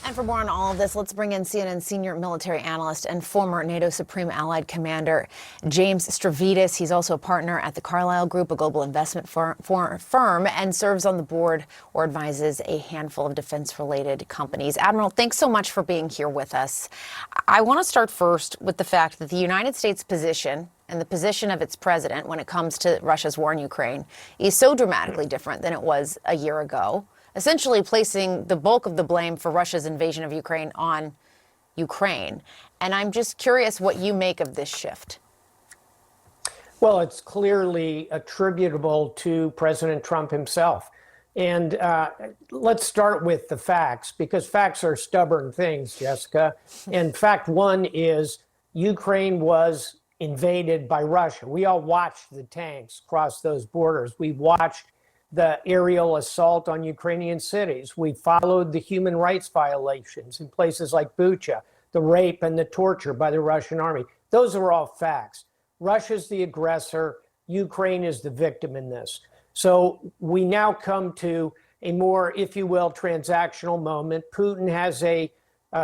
And for more on all of this, let's bring in CNN senior military analyst and former NATO Supreme Allied Commander James Stavridis. He's also a partner at the Carlyle Group, a global investment firm, and serves on the board or advises a handful of defense-related companies. Admiral, thanks so much for being here with us. I want to start first with the fact that the United States position and the position of its president when it comes to Russia's war in Ukraine is so dramatically different than it was a year ago, essentially placing the bulk of the blame for Russia's invasion of Ukraine on Ukraine. And I'm just curious what you make of this shift. Well, it's clearly attributable to President Trump himself. And let's start with the facts, because facts are stubborn things, Jessica. And fact one is Ukraine was invaded by Russia. We all watched the tanks cross those borders. We watched the aerial assault on Ukrainian cities. We followed the human rights violations in places like Bucha, the rape and the torture by the Russian army. Those are all facts. Russia's the aggressor. Ukraine is the victim in this. So we now come to a more, if you will, transactional moment. Putin has a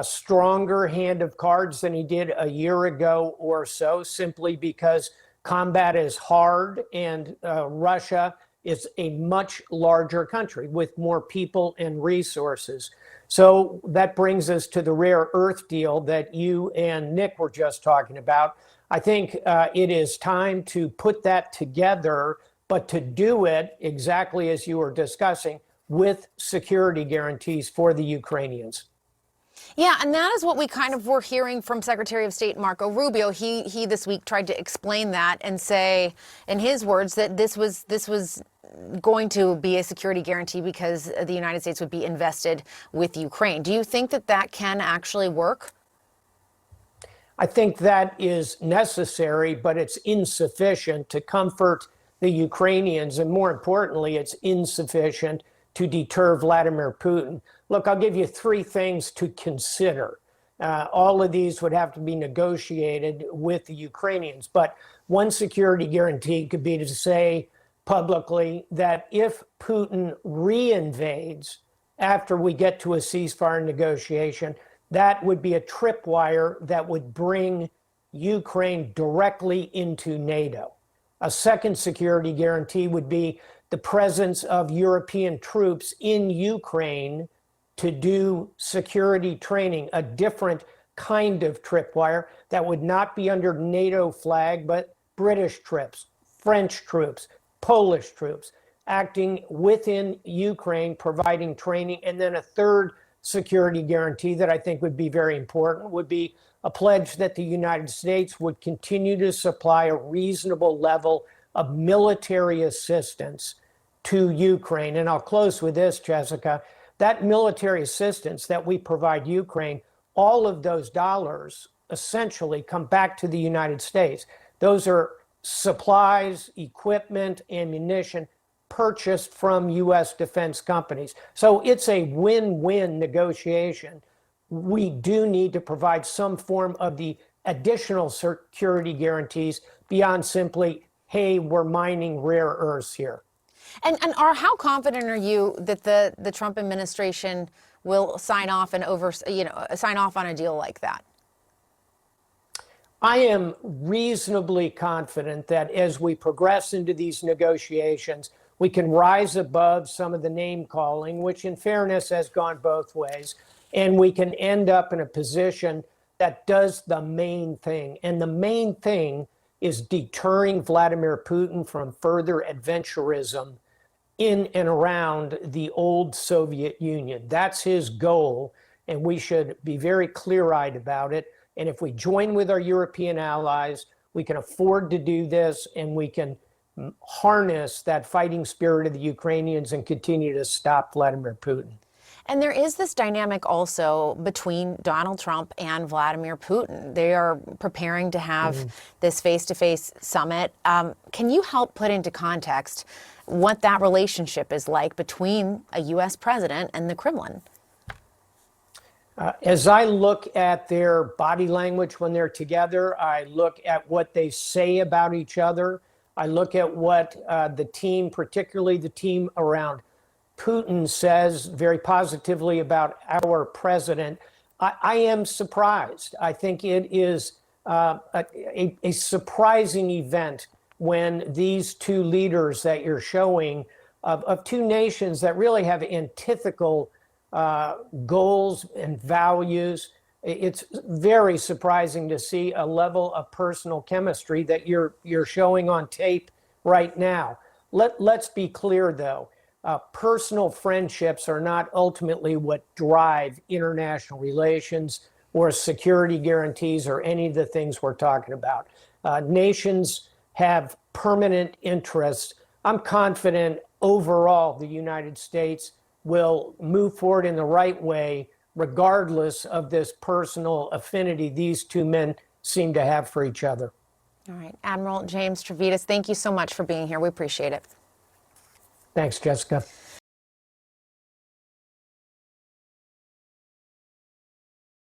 stronger hand of cards than he did a year ago or so, simply because combat is hard and Russia is a much larger country with more people and resources. So that brings us to the rare earth deal that you and Nick were just talking about. I think it is time to put that together, but to do it exactly as you were discussing, with security guarantees for the Ukrainians. Yeah, and that is what we kind of were hearing from Secretary of State Marco Rubio. He this week tried to explain that and say, in his words, that this was going to be a security guarantee because the United States would be invested with Ukraine. Do you think that that can actually work? I think that is necessary, but it's insufficient to comfort the Ukrainians. And more importantly, it's insufficient to deter Vladimir Putin. Look, I'll give you three things to consider. All of these would have to be negotiated with the Ukrainians. But one security guarantee could be to say publicly that if Putin reinvades after we get to a ceasefire negotiation, that would be a tripwire that would bring Ukraine directly into NATO. A second security guarantee would be the presence of European troops in Ukraine to do security training, a different kind of tripwire that would not be under NATO flag, but British troops, French troops, Polish troops acting within Ukraine, providing training. And then a third security guarantee that I think would be very important would be a pledge that the United States would continue to supply a reasonable level of military assistance to Ukraine. And I'll close with this, Jessica. That military assistance that we provide Ukraine, all of those dollars essentially come back to the United States. Those are supplies, equipment, ammunition purchased from U.S. defense companies. So it's a win-win negotiation. We do need to provide some form of the additional security guarantees beyond simply, hey, we're mining rare earths here. And how confident are you that the Trump administration will sign off and sign off on a deal like that? I am reasonably confident that as we progress into these negotiations, we can rise above some of the name calling, which in fairness has gone both ways, and we can end up in a position that does the main thing. And the main thing is deterring Vladimir Putin from further adventurism in and around the old Soviet Union. That's his goal, and we should be very clear-eyed about it. And if we join with our European allies, we can afford to do this, and we can harness that fighting spirit of the Ukrainians and continue to stop Vladimir Putin. And there is this dynamic also between Donald Trump and Vladimir Putin. They are preparing to have this face-to-face summit. Can you help put into context what that relationship is like between a U.S. president and the Kremlin? As I look at their body language when they're together, I look at what they say about each other. I look at what the team, particularly the team around Putin says very positively about our president, I am surprised. I think it is a surprising event when these two leaders that you're showing of two nations that really have antithetical goals and values. It's very surprising to see a level of personal chemistry that you're showing on tape right now. Let's be clear, though. Personal friendships are not ultimately what drive international relations or security guarantees or any of the things we're talking about. Nations have permanent interests. I'm confident overall the United States will move forward in the right way, regardless of this personal affinity these two men seem to have for each other. All right. Admiral James Stavridis, thank you so much for being here. We appreciate it. Thanks, Jessica.